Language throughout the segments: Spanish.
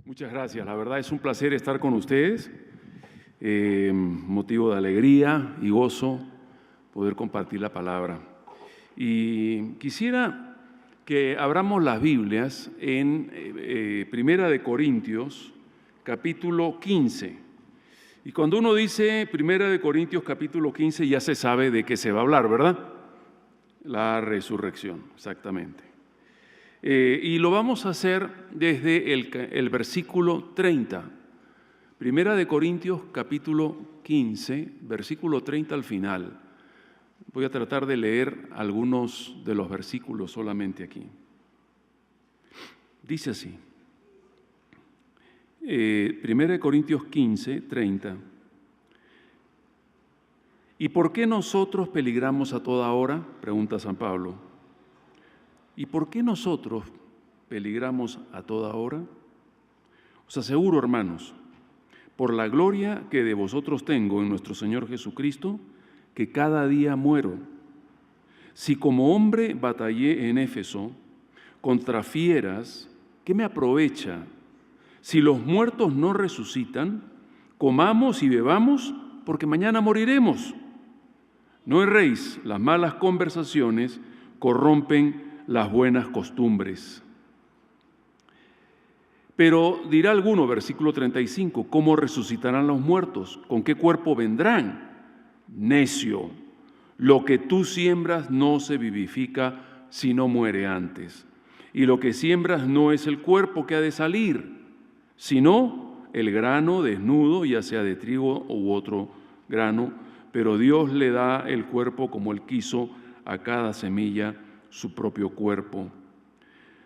Muchas gracias. La verdad es un placer estar con ustedes. Motivo de alegría y gozo poder compartir la palabra. Y quisiera que abramos las Biblias en Primera de Corintios, capítulo 15. Y cuando uno dice Primera de Corintios, capítulo 15, ya se sabe de qué se va a hablar, ¿verdad? La resurrección, exactamente. Y lo vamos a hacer desde el versículo 30. Primera de Corintios, capítulo 15, versículo 30 al final. Voy a tratar de leer algunos de los versículos solamente aquí. Dice así. Primera de Corintios 15, 30. ¿Y por qué nosotros peligramos a toda hora? Pregunta San Pablo. ¿Y por qué nosotros peligramos a toda hora? Os aseguro, hermanos, por la gloria que de vosotros tengo en nuestro Señor Jesucristo, que cada día muero. Si como hombre batallé en Éfeso contra fieras, ¿qué me aprovecha? Si los muertos no resucitan, comamos y bebamos, porque mañana moriremos. No erréis, las malas conversaciones corrompen las buenas costumbres. Pero dirá alguno, versículo 35, ¿cómo resucitarán los muertos? ¿Con qué cuerpo vendrán? Necio, lo que tú siembras no se vivifica si no muere antes. Y lo que siembras no es el cuerpo que ha de salir, sino el grano desnudo, ya sea de trigo u otro grano, pero Dios le da el cuerpo como Él quiso a cada semilla su propio cuerpo.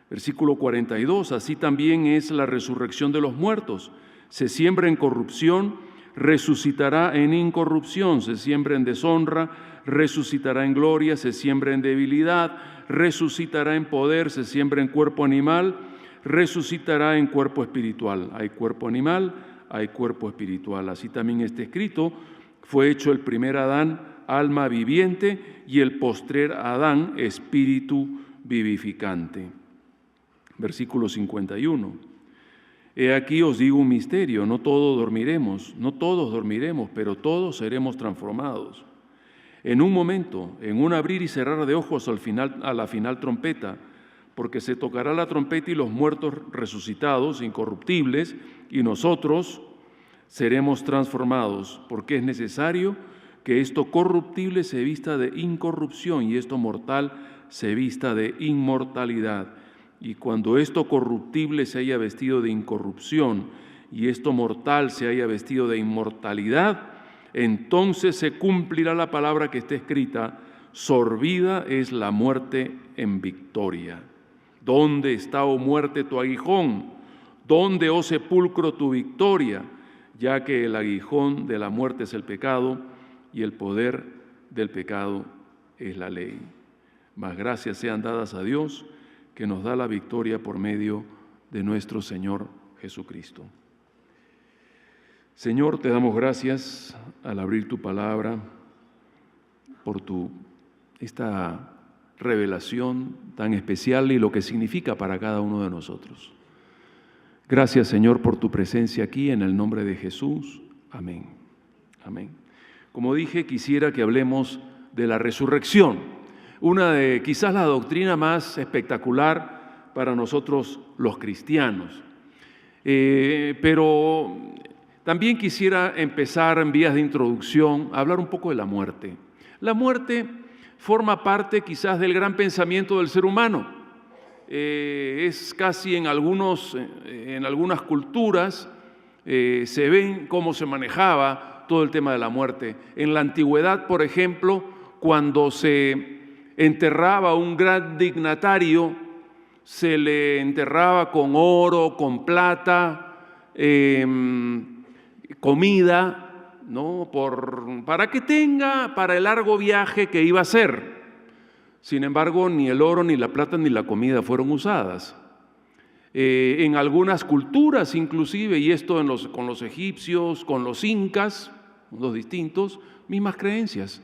Versículo 42, así también es la resurrección de los muertos. Se siembra en corrupción, resucitará en incorrupción. Se siembra en deshonra, resucitará en gloria. Se siembra en debilidad, resucitará en poder. Se siembra en cuerpo animal, resucitará en cuerpo espiritual. Hay cuerpo animal, hay cuerpo espiritual. Así también está escrito, fue hecho el primer Adán, alma viviente, y el postrer Adán, espíritu vivificante. Versículo 51. He aquí os digo un misterio, no todos dormiremos, pero todos seremos transformados. En un momento, en un abrir y cerrar de ojos a la final trompeta, porque se tocará la trompeta y los muertos resucitados, incorruptibles, y nosotros seremos transformados, porque es necesario que esto corruptible se vista de incorrupción y esto mortal se vista de inmortalidad. Y cuando esto corruptible se haya vestido de incorrupción y esto mortal se haya vestido de inmortalidad, entonces se cumplirá la palabra que está escrita, sorbida es la muerte en victoria. ¿Dónde está, oh muerte, tu aguijón? ¿Dónde, oh sepulcro, tu victoria? Ya que el aguijón de la muerte es el pecado y el poder del pecado es la ley. Mas gracias sean dadas a Dios, que nos da la victoria por medio de nuestro Señor Jesucristo. Señor, te damos gracias al abrir tu palabra por esta revelación tan especial y lo que significa para cada uno de nosotros. Gracias, Señor, por tu presencia aquí, en el nombre de Jesús. Amén. Amén. Como dije, quisiera que hablemos de la resurrección, una de quizás la doctrina más espectacular para nosotros los cristianos. Pero también quisiera empezar en vías de introducción a hablar un poco de la muerte. La muerte forma parte quizás del gran pensamiento del ser humano. Es casi en algunas culturas se ven cómo se manejaba todo el tema de la muerte. En la antigüedad, por ejemplo, cuando se enterraba a un gran dignatario, se le enterraba con oro, con plata, comida, ¿no? Para que tenga para el largo viaje que iba a hacer. Sin embargo, ni el oro, ni la plata, ni la comida fueron usadas. En algunas culturas inclusive, y esto con los egipcios, con los incas, los distintos, mismas creencias.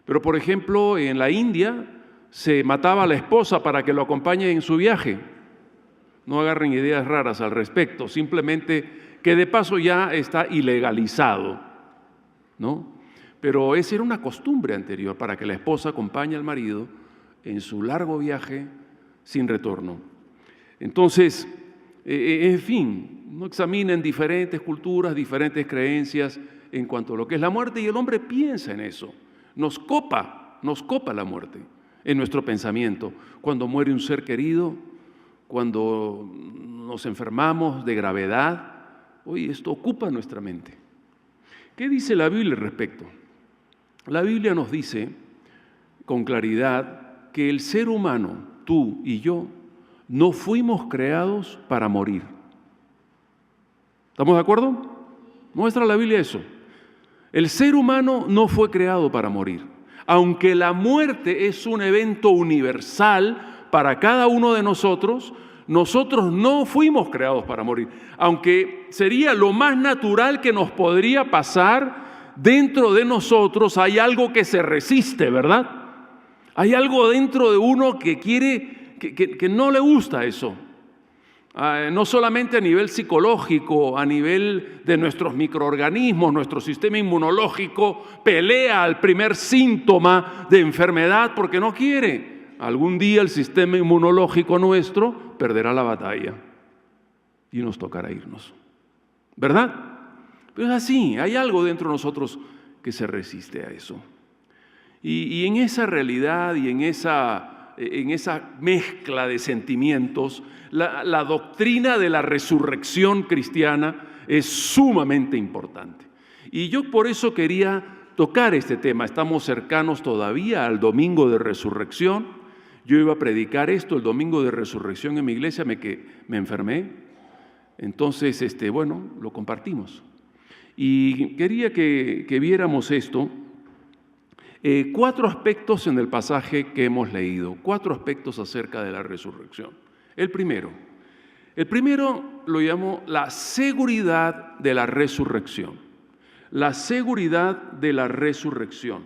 Pero por ejemplo, en la India se mataba a la esposa para que lo acompañe en su viaje. No agarren ideas raras al respecto, simplemente que de paso ya está ilegalizado, ¿no? Pero esa era una costumbre anterior para que la esposa acompañe al marido en su largo viaje sin retorno. Entonces, en fin, no examinen diferentes culturas, diferentes creencias en cuanto a lo que es la muerte, y el hombre piensa en eso. Nos copa la muerte en nuestro pensamiento. Cuando muere un ser querido, cuando nos enfermamos de gravedad, oye, esto ocupa nuestra mente. ¿Qué dice la Biblia al respecto? La Biblia nos dice con claridad que el ser humano, tú y yo, no fuimos creados para morir. ¿Estamos de acuerdo? Muestra la Biblia eso. El ser humano no fue creado para morir. Aunque la muerte es un evento universal para cada uno de nosotros, nosotros no fuimos creados para morir. Aunque sería lo más natural que nos podría pasar, dentro de nosotros hay algo que se resiste, ¿verdad? Hay algo dentro de uno que quiere, que no le gusta eso. No solamente a nivel psicológico, a nivel de nuestros microorganismos, nuestro sistema inmunológico pelea al primer síntoma de enfermedad porque no quiere. Algún día el sistema inmunológico nuestro perderá la batalla y nos tocará irnos, ¿verdad? Pero es así, hay algo dentro de nosotros que se resiste a eso. Y en esa realidad y en esa mezcla de sentimientos, la doctrina de la resurrección cristiana es sumamente importante. Y yo por eso quería tocar este tema. Estamos cercanos todavía al domingo de resurrección. Yo iba a predicar esto el domingo de resurrección en mi iglesia, me enfermé. Entonces, lo compartimos. Y quería que viéramos esto. 4 aspectos en el pasaje que hemos leído, 4 aspectos acerca de la resurrección. El primero lo llamo la seguridad de la resurrección. La seguridad de la resurrección.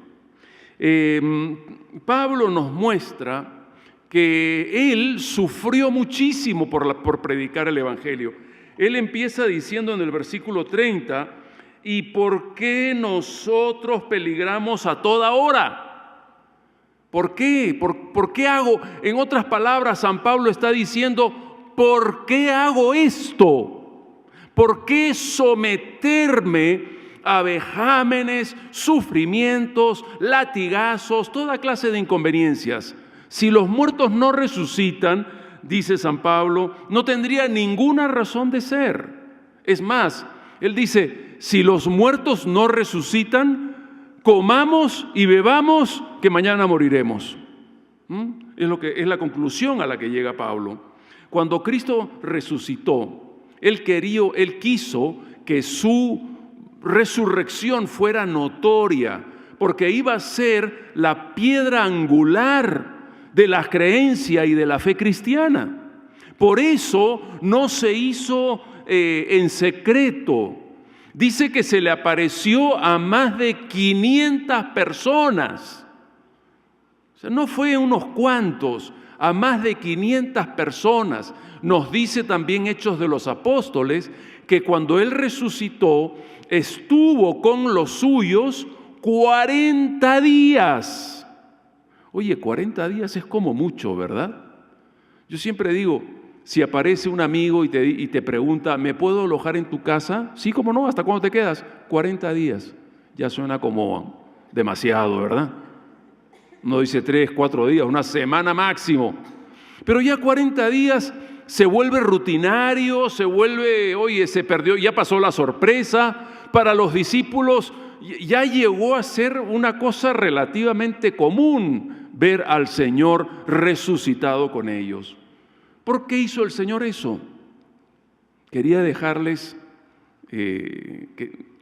Pablo nos muestra que él sufrió muchísimo por predicar el Evangelio. Él empieza diciendo en el versículo 30, ¿y por qué nosotros peligramos a toda hora? ¿Por qué? ¿Por qué hago? En otras palabras, San Pablo está diciendo, ¿por qué hago esto? ¿Por qué someterme a vejámenes, sufrimientos, latigazos, toda clase de inconveniencias? Si los muertos no resucitan, dice San Pablo, no tendría ninguna razón de ser. Es más, él dice, si los muertos no resucitan, comamos y bebamos, que mañana moriremos. Es la conclusión a la que llega Pablo. Cuando Cristo resucitó, Él quiso que su resurrección fuera notoria, porque iba a ser la piedra angular de la creencia y de la fe cristiana. Por eso no se hizo en secreto. Dice que se le apareció a más de 500 personas. O sea, no fue unos cuantos, a más de 500 personas. Nos dice también Hechos de los Apóstoles que cuando Él resucitó, estuvo con los suyos 40 días. Oye, 40 días es como mucho, ¿verdad? Yo siempre digo, si aparece un amigo y te pregunta, ¿me puedo alojar en tu casa? Sí, ¿cómo no? ¿Hasta cuándo te quedas? 40 días. Ya suena como demasiado, ¿verdad? Uno dice 3, 4 días, una semana máximo. Pero ya 40 días se vuelve rutinario, se perdió, ya pasó la sorpresa. Para los discípulos ya llegó a ser una cosa relativamente común ver al Señor resucitado con ellos. ¿Por qué hizo el Señor eso? Quería dejarles,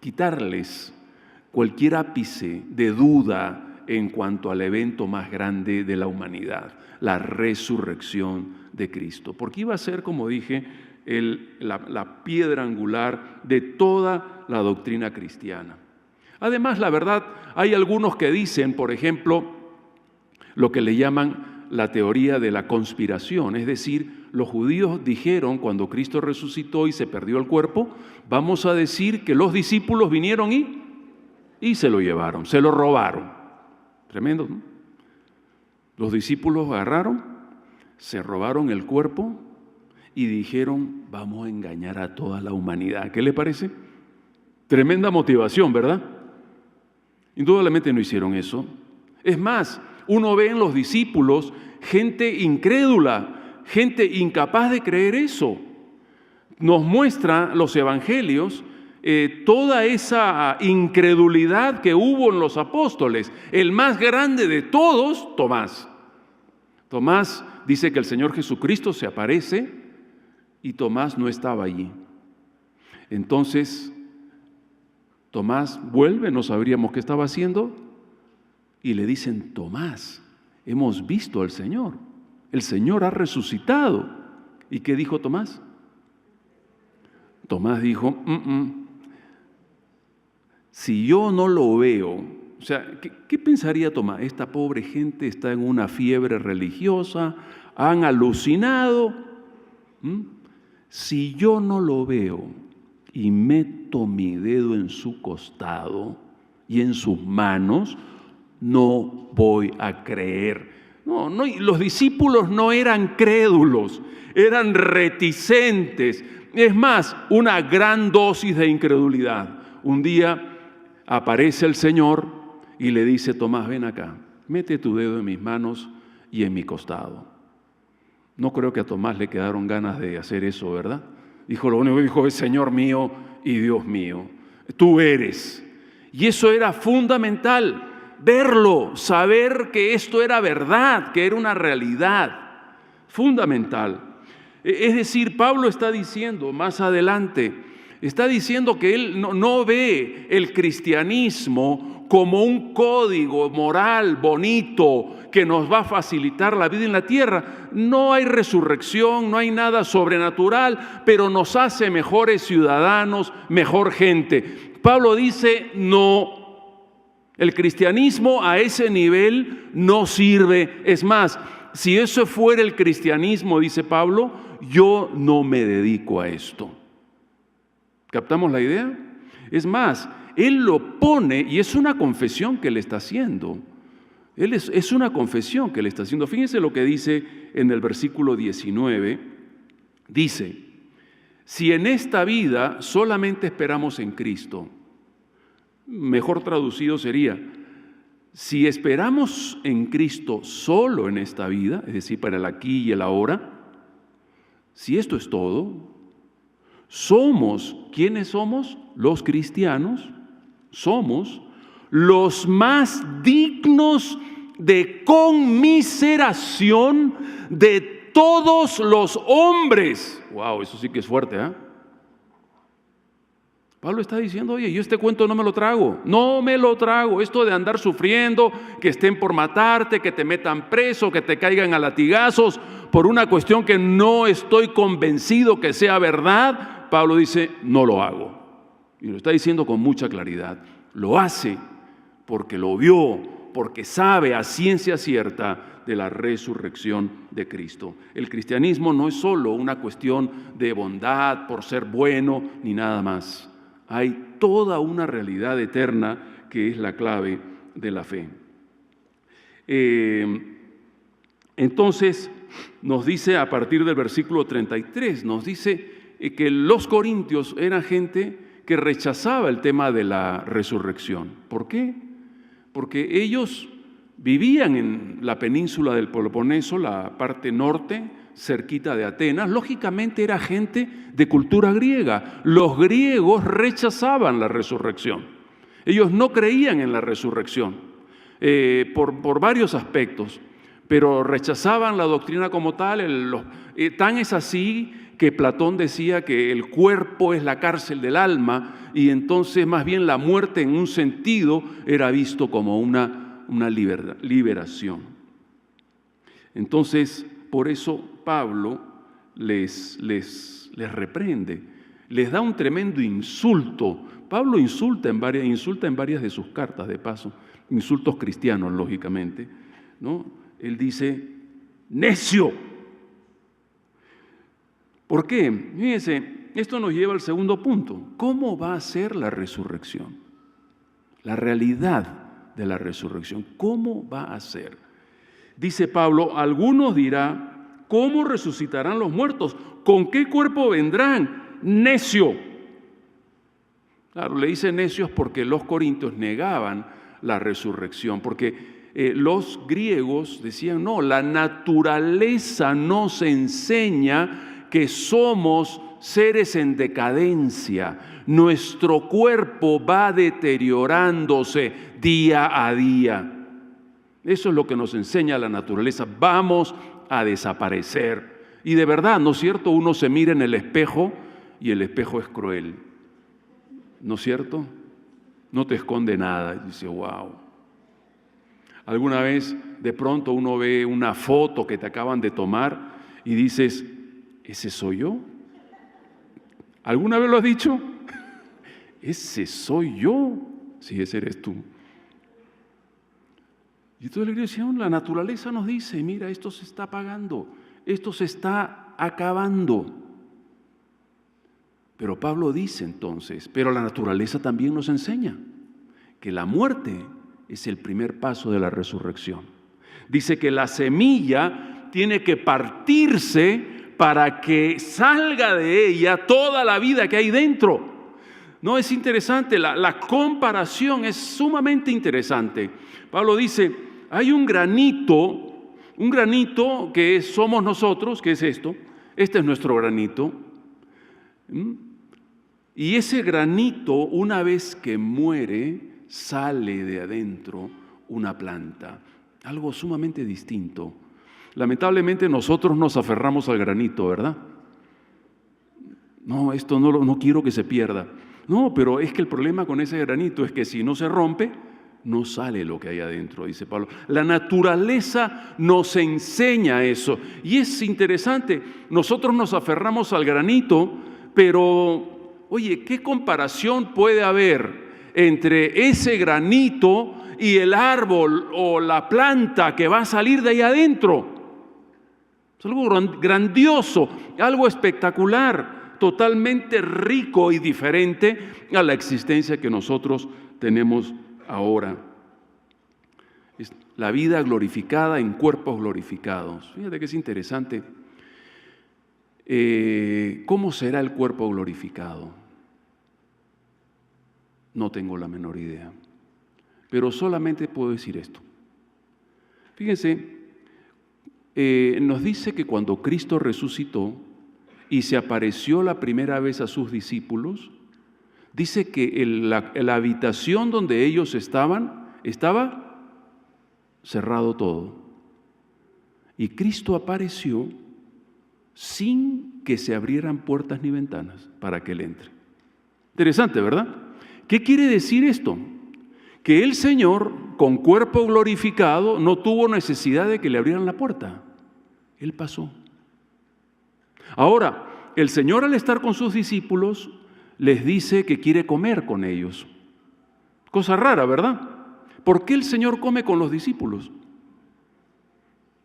quitarles cualquier ápice de duda en cuanto al evento más grande de la humanidad, la resurrección de Cristo. Porque iba a ser, como dije, la piedra angular de toda la doctrina cristiana. Además, la verdad, hay algunos que dicen, por ejemplo, lo que le llaman la teoría de la conspiración, es decir, los judíos dijeron cuando Cristo resucitó y se perdió el cuerpo, vamos a decir que los discípulos vinieron y se lo llevaron, se lo robaron. Tremendo, ¿no? Los discípulos agarraron, se robaron el cuerpo y dijeron, vamos a engañar a toda la humanidad. ¿Qué le parece? Tremenda motivación, ¿verdad? Indudablemente no hicieron eso. Es más, uno ve en los discípulos gente incrédula, gente incapaz de creer eso. Nos muestra los evangelios toda esa incredulidad que hubo en los apóstoles. El más grande de todos, Tomás. Tomás dice que el Señor Jesucristo se aparece y Tomás no estaba allí. Entonces, Tomás vuelve, no sabríamos qué estaba haciendo, y le dicen, Tomás, hemos visto al Señor. El Señor ha resucitado. ¿Y qué dijo Tomás? Tomás dijo, si yo no lo veo, o sea, ¿qué pensaría Tomás? Esta pobre gente está en una fiebre religiosa, han alucinado. Si yo no lo veo y meto mi dedo en su costado y en sus manos, no voy a creer. No, los discípulos no eran crédulos, eran reticentes. Es más, una gran dosis de incredulidad. Un día aparece el Señor y le dice, Tomás, ven acá, mete tu dedo en mis manos y en mi costado. No creo que a Tomás le quedaron ganas de hacer eso, ¿verdad? Dijo, lo único que dijo es, Señor mío y Dios mío, tú eres. Y eso era fundamental, verlo, saber que esto era verdad, que era una realidad, fundamental. Es decir, Pablo está diciendo más adelante, está diciendo que él no ve el cristianismo como un código moral bonito que nos va a facilitar la vida en la tierra. No hay resurrección, no hay nada sobrenatural, pero nos hace mejores ciudadanos, mejor gente. Pablo dice, no. El cristianismo a ese nivel no sirve. Es más, si eso fuera el cristianismo, dice Pablo, yo no me dedico a esto. ¿Captamos la idea? Es más, él lo pone, y es una confesión que le está haciendo. Es una confesión que le está haciendo. Fíjense lo que dice en el versículo 19. Dice, si en esta vida solamente esperamos en Cristo, mejor traducido sería, si esperamos en Cristo solo en esta vida, es decir, para el aquí y el ahora, si esto es todo, ¿quiénes somos? Los cristianos, somos los más dignos de conmiseración de todos los hombres. Wow, eso sí que es fuerte, ¿eh? Pablo está diciendo, oye, yo este cuento no me lo trago, esto de andar sufriendo, que estén por matarte, que te metan preso, que te caigan a latigazos por una cuestión que no estoy convencido que sea verdad. Pablo dice, no lo hago. Y lo está diciendo con mucha claridad. Lo hace porque lo vio, porque sabe a ciencia cierta de la resurrección de Cristo. El cristianismo no es solo una cuestión de bondad por ser bueno ni nada más. Hay toda una realidad eterna que es la clave de la fe. Entonces nos dice a partir del versículo 33, nos dice que los corintios eran gente que rechazaba el tema de la resurrección. ¿Por qué? Porque ellos vivían en la península del Peloponeso, la parte norte, cerquita de Atenas. Lógicamente era gente de cultura griega. Los griegos rechazaban la resurrección. Ellos no creían en la resurrección por varios aspectos, pero rechazaban la doctrina como tal. Tan es así que Platón decía que el cuerpo es la cárcel del alma y entonces más bien la muerte en un sentido era visto como una liberación. Entonces, por eso Pablo les reprende, les da un tremendo insulto. Pablo insulta en varias de sus cartas, de paso, insultos cristianos, lógicamente, ¿no? Él dice, necio. ¿Por qué? Fíjense, esto nos lleva al segundo punto. ¿Cómo va a ser la resurrección? La realidad de la resurrección. ¿Cómo va a ser? Dice Pablo, algunos dirán, ¿cómo resucitarán los muertos? ¿Con qué cuerpo vendrán? Necio. Claro, le dice necios porque los corintios negaban la resurrección, porque los griegos decían, no, la naturaleza nos enseña que somos seres en decadencia. Nuestro cuerpo va deteriorándose día a día. Eso es lo que nos enseña la naturaleza. Vamos a desaparecer. Y de verdad, ¿no es cierto? Uno se mira en el espejo y el espejo es cruel. ¿No es cierto? No te esconde nada. Y dice, wow. Alguna vez de pronto uno ve una foto que te acaban de tomar y dices, ¿ese soy yo? ¿Alguna vez lo has dicho? Ese soy yo. Sí, ese eres tú. Y entonces la iglesia, la naturaleza nos dice, mira, esto se está apagando, esto se está acabando. Pero Pablo dice entonces, pero la naturaleza también nos enseña que la muerte es el primer paso de la resurrección. Dice que la semilla tiene que partirse para que salga de ella toda la vida que hay dentro. No, es interesante, la comparación es sumamente interesante. Pablo dice, hay un granito que somos nosotros, que es esto. Este es nuestro granito. Y ese granito, una vez que muere, sale de adentro una planta. Algo sumamente distinto. Lamentablemente nosotros nos aferramos al granito, ¿verdad? No, esto no quiero que se pierda. No, pero es que el problema con ese granito es que si no se rompe, no sale lo que hay adentro, dice Pablo. La naturaleza nos enseña eso. Y es interesante, nosotros nos aferramos al granito, pero, oye, ¿qué comparación puede haber entre ese granito y el árbol o la planta que va a salir de ahí adentro? Es algo grandioso, algo espectacular, totalmente rico y diferente a la existencia que nosotros tenemos ahora. Es la vida glorificada en cuerpos glorificados. Fíjate que es interesante. ¿Cómo será el cuerpo glorificado? No tengo la menor idea. Pero solamente puedo decir esto. Fíjense, nos dice que cuando Cristo resucitó y se apareció la primera vez a sus discípulos, dice que la habitación donde ellos estaba cerrado todo. Y Cristo apareció sin que se abrieran puertas ni ventanas para que Él entre. Interesante, ¿verdad? ¿Qué quiere decir esto? Que el Señor, con cuerpo glorificado, no tuvo necesidad de que le abrieran la puerta. Él pasó. Ahora, el Señor, al estar con sus discípulos, les dice que quiere comer con ellos. Cosa rara, ¿verdad? ¿Por qué el Señor come con los discípulos?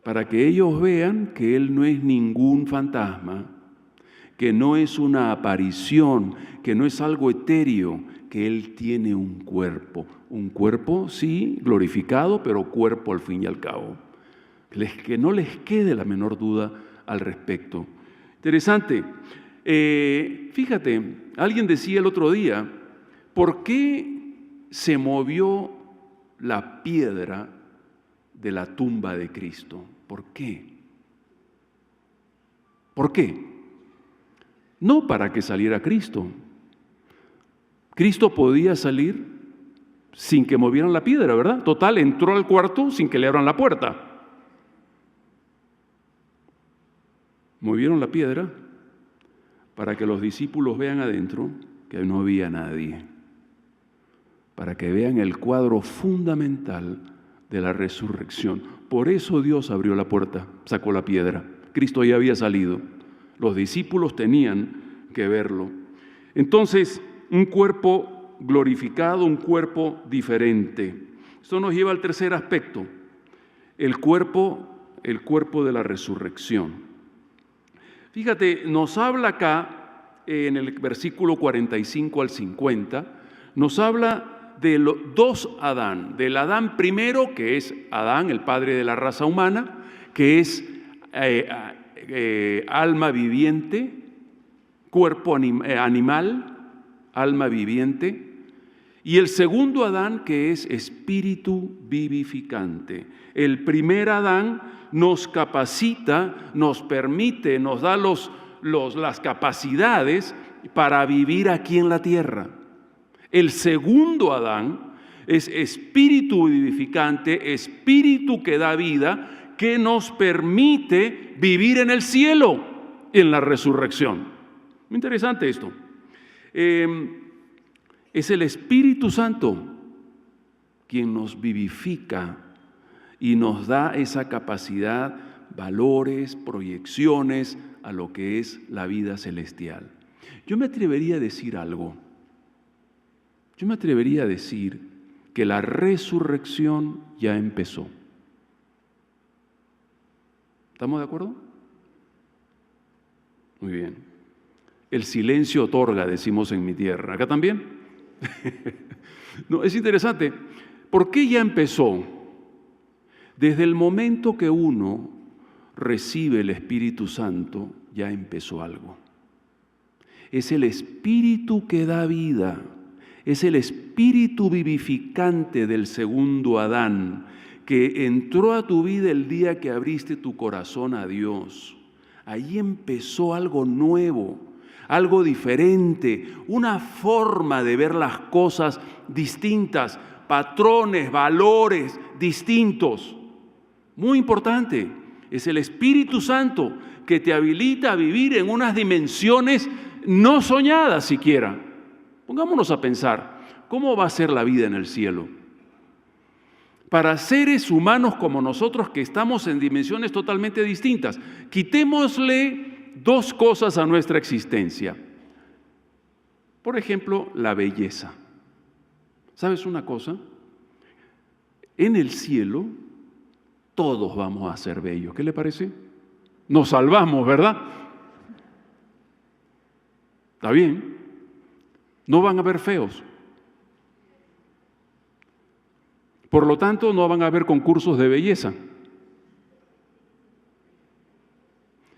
Para que ellos vean que Él no es ningún fantasma, que no es una aparición, que no es algo etéreo, que Él tiene un cuerpo, sí, glorificado, pero cuerpo al fin y al cabo. Que no les quede la menor duda al respecto. Interesante. Fíjate, alguien decía el otro día, ¿por qué se movió la piedra de la tumba de Cristo? ¿Por qué? ¿Por qué? No para que saliera Cristo. Cristo podía salir sin que movieran la piedra, ¿verdad? Total, entró al cuarto sin que le abran la puerta. Movieron la piedra para que los discípulos vean adentro que no había nadie, para que vean el cuadro fundamental de la resurrección. Por eso Dios abrió la puerta, sacó la piedra. Cristo ya había salido. Los discípulos tenían que verlo. Entonces, un cuerpo glorificado, un cuerpo diferente. Esto nos lleva al tercer aspecto, el cuerpo de la resurrección. Fíjate, nos habla acá, en el versículo 45 al 50, nos habla de los dos Adán, del Adán primero, que es Adán, el padre de la raza humana, que es alma viviente, cuerpo animal, alma viviente, y el segundo Adán, que es espíritu vivificante. El primer Adán nos capacita, nos permite, nos da las capacidades para vivir aquí en la tierra. El segundo Adán es espíritu vivificante, espíritu que da vida, que nos permite vivir en el cielo, en la resurrección. Muy interesante esto. Es el Espíritu Santo quien nos vivifica y nos da esa capacidad, valores, proyecciones a lo que es la vida celestial. Yo me atrevería a decir algo. Yo me atrevería a decir que la resurrección ya empezó. ¿Estamos de acuerdo? Muy bien. El silencio otorga, decimos en mi tierra. ¿Acá también? No, es interesante. ¿Por qué ya empezó? Desde el momento que uno recibe el Espíritu Santo, ya empezó algo. Es el Espíritu que da vida. Es el Espíritu vivificante del segundo Adán, que entró a tu vida el día que abriste tu corazón a Dios. Ahí empezó algo nuevo, algo diferente, una forma de ver las cosas distintas, patrones, valores distintos. Muy importante, es el Espíritu Santo que te habilita a vivir en unas dimensiones no soñadas siquiera. Pongámonos a pensar, ¿cómo va a ser la vida en el cielo? Para seres humanos como nosotros que estamos en dimensiones totalmente distintas, quitémosle dos cosas a nuestra existencia. Por ejemplo, la belleza. ¿Sabes una cosa? En el cielo todos vamos a ser bellos. ¿Qué le parece? Nos salvamos, ¿verdad? ¿Está bien? No van a haber feos. Por lo tanto, no van a haber concursos de belleza.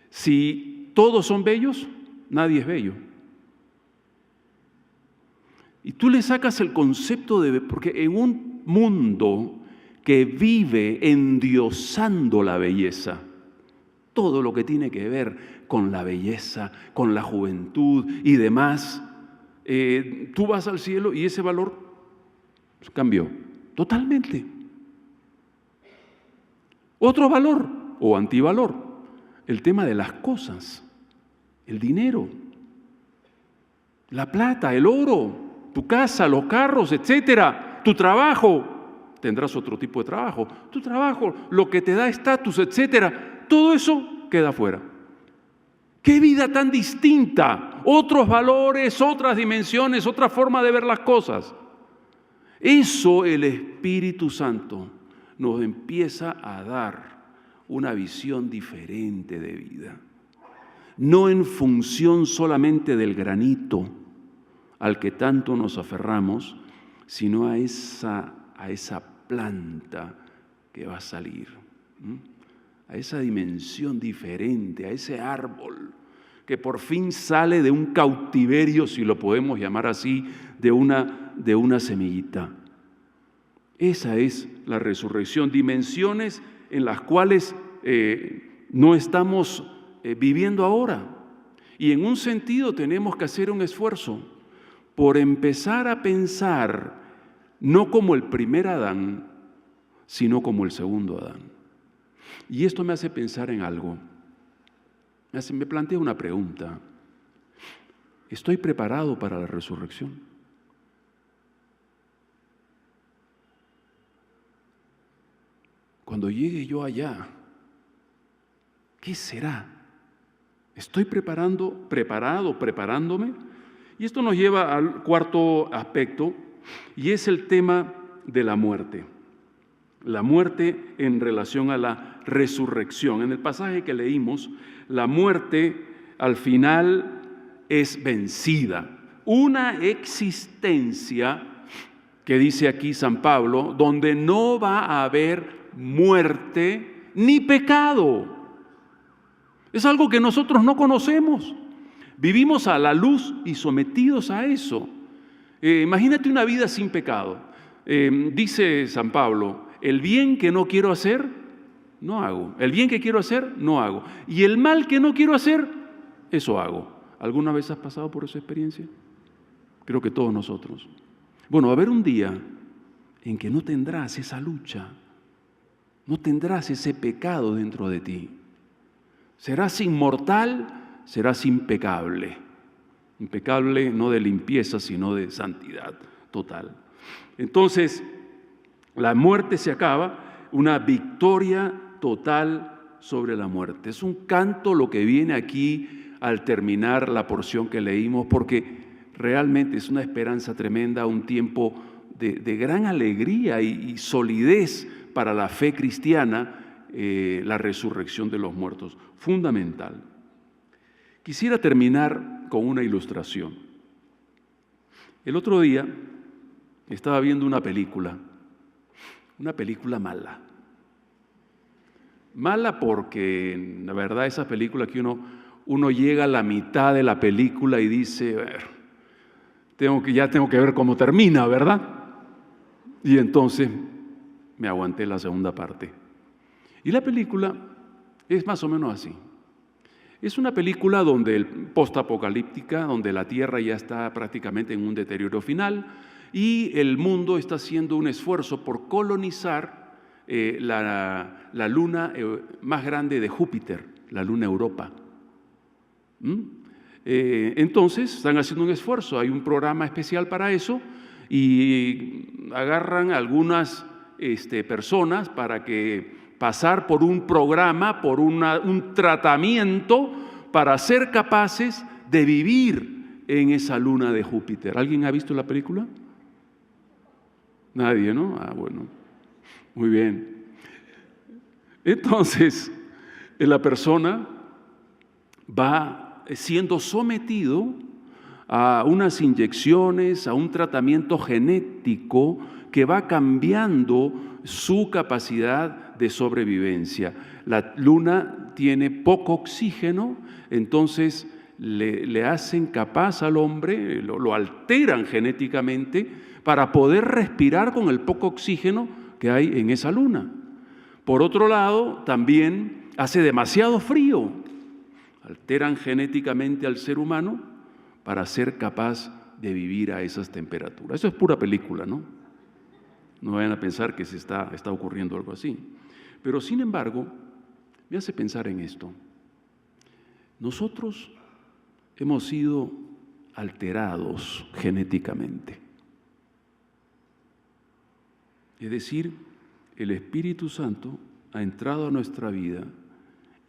Si todos son bellos, nadie es bello. Y tú le sacas el concepto de... Porque en un mundo que vive endiosando la belleza, todo lo que tiene que ver con la belleza, con la juventud y demás, tú vas al cielo y ese valor cambió totalmente. Otro valor o antivalor, el tema de las cosas, el dinero, la plata, el oro, tu casa, los carros, etcétera, tu trabajo. Tendrás otro tipo de trabajo. Tu trabajo, lo que te da estatus, etcétera, todo eso queda fuera. ¡Qué vida tan distinta! Otros valores, otras dimensiones, otra forma de ver las cosas. Eso el Espíritu Santo nos empieza a dar una visión diferente de vida. No en función solamente del granito al que tanto nos aferramos, sino a esa planta que va a salir, a esa dimensión diferente, a ese árbol que por fin sale de un cautiverio, si lo podemos llamar así, de una semillita. Esa es la resurrección, dimensiones en las cuales no estamos viviendo ahora. Y en un sentido tenemos que hacer un esfuerzo por empezar a pensar no como el primer Adán, sino como el segundo Adán. Y esto me hace pensar en algo. Me plantea una pregunta. ¿Estoy preparado para la resurrección? Cuando llegue yo allá, ¿qué será? ¿Estoy preparándome? Y esto nos lleva al cuarto aspecto, y es el tema de la muerte. La muerte en relación a la resurrección. En el pasaje que leímos, la muerte al final es vencida. Una existencia, que dice aquí San Pablo, donde no va a haber muerte ni pecado. Es algo que nosotros no conocemos. Vivimos a la luz y sometidos a eso. Imagínate una vida sin pecado. Dice San Pablo, el bien que no quiero hacer, no hago. El bien que quiero hacer, no hago. Y el mal que no quiero hacer, eso hago. ¿Alguna vez has pasado por esa experiencia? Creo que todos nosotros. Bueno, va a haber un día en que no tendrás esa lucha, no tendrás ese pecado dentro de ti. Serás inmortal, serás impecable. Impecable no de limpieza, sino de santidad total. Entonces, la muerte se acaba, una victoria total sobre la muerte. Es un canto lo que viene aquí al terminar la porción que leímos, porque realmente es una esperanza tremenda, un tiempo de gran alegría y solidez para la fe cristiana, la resurrección de los muertos, fundamental. Quisiera terminar con una ilustración. El otro día estaba viendo una película mala. Mala porque, la verdad, esa película que uno llega a la mitad de la película y dice, ya tengo que ver cómo termina, ¿verdad? Y entonces me aguanté la segunda parte. Y la película es más o menos así. Es una película postapocalíptica, donde la Tierra ya está prácticamente en un deterioro final y el mundo está haciendo un esfuerzo por colonizar la luna más grande de Júpiter, la luna Europa. Entonces están haciendo un esfuerzo, hay un programa especial para eso y agarran a algunas personas para que pasar por un programa, por un tratamiento para ser capaces de vivir en esa luna de Júpiter. ¿Alguien ha visto la película? Nadie, ¿no? Bueno, muy bien. Entonces, la persona va siendo sometido a unas inyecciones, a un tratamiento genético que va cambiando su capacidad de sobrevivencia. La luna tiene poco oxígeno, entonces le hacen capaz al hombre, lo alteran genéticamente para poder respirar con el poco oxígeno que hay en esa luna. Por otro lado, también hace demasiado frío. Alteran genéticamente al ser humano para ser capaz de vivir a esas temperaturas. Eso es pura película, ¿no? No vayan a pensar que está ocurriendo algo así. Pero sin embargo, me hace pensar en esto. Nosotros hemos sido alterados genéticamente. Es decir, el Espíritu Santo ha entrado a nuestra vida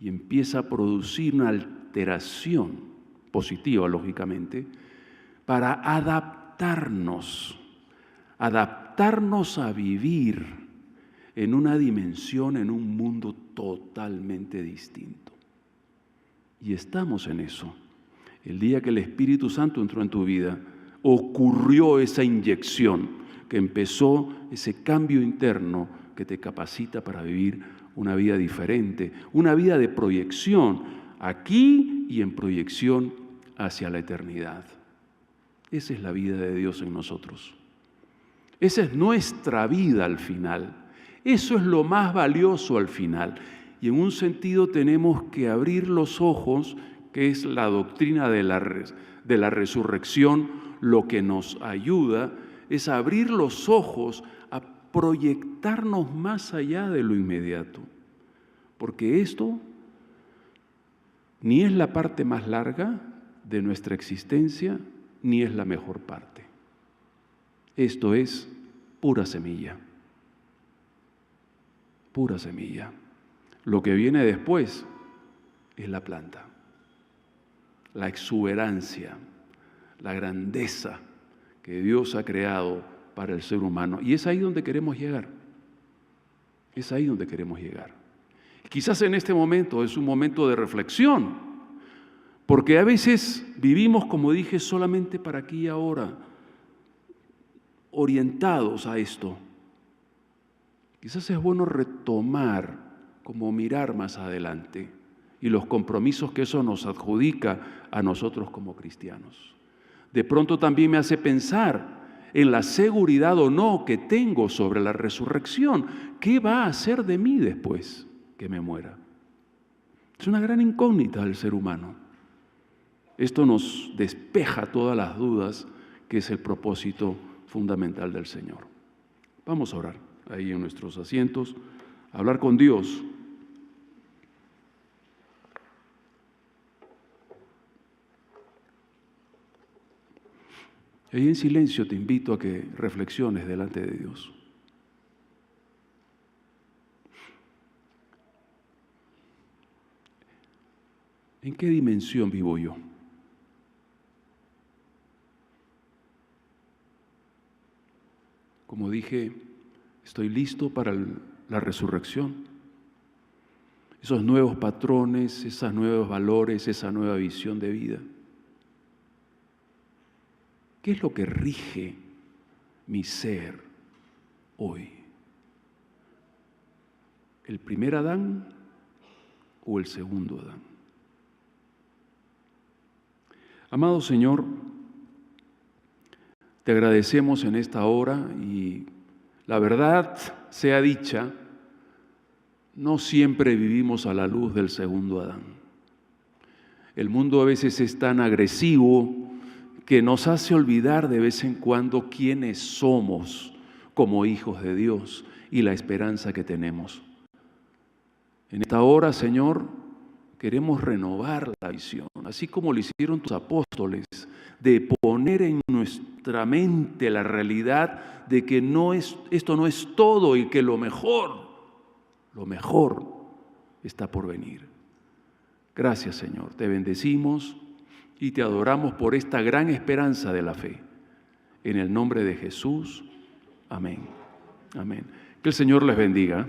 y empieza a producir una alteración positiva, lógicamente, para adaptarnos a vivir en una dimensión, en un mundo totalmente distinto. Y estamos en eso. El día que el Espíritu Santo entró en tu vida, ocurrió esa inyección, que empezó ese cambio interno que te capacita para vivir una vida diferente, una vida de proyección aquí y en proyección hacia la eternidad. Esa es la vida de Dios en nosotros. Esa es nuestra vida al final. Eso es lo más valioso al final. Y en un sentido tenemos que abrir los ojos, que es la doctrina de la resurrección, lo que nos ayuda es abrir los ojos a proyectarnos más allá de lo inmediato. Porque esto ni es la parte más larga de nuestra existencia, ni es la mejor parte. Esto es pura semilla. Pura semilla. Lo que viene después es la planta, la exuberancia, la grandeza que Dios ha creado para el ser humano. Y es ahí donde queremos llegar. Es ahí donde queremos llegar. Quizás en este momento es un momento de reflexión, Porque a veces vivimos, como dije, solamente para aquí y ahora, orientados a esto. Quizás es bueno retomar, como mirar más adelante, y los compromisos que eso nos adjudica a nosotros como cristianos. De pronto también me hace pensar en la seguridad o no que tengo sobre la resurrección. ¿Qué va a hacer de mí después que me muera? Es una gran incógnita del ser humano. Esto nos despeja todas las dudas, que es el propósito fundamental del Señor. Vamos a orar ahí en nuestros asientos, a hablar con Dios. Ahí en silencio te invito a que reflexiones delante de Dios. ¿En qué dimensión vivo yo? Como dije, estoy listo para la resurrección. Esos nuevos patrones, esos nuevos valores, esa nueva visión de vida. ¿Qué es lo que rige mi ser hoy? ¿El primer Adán o el segundo Adán? Amado Señor, te agradecemos en esta hora y la verdad sea dicha, no siempre vivimos a la luz del segundo Adán. El mundo a veces es tan agresivo que nos hace olvidar de vez en cuando quiénes somos como hijos de Dios y la esperanza que tenemos. En esta hora, Señor, queremos renovar la visión, así como lo hicieron tus apóstoles, de poner en nuestra mente la realidad de que esto no es todo y que lo mejor está por venir. Gracias, Señor, te bendecimos y te adoramos por esta gran esperanza de la fe. En el nombre de Jesús, amén. Amén. Que el Señor les bendiga.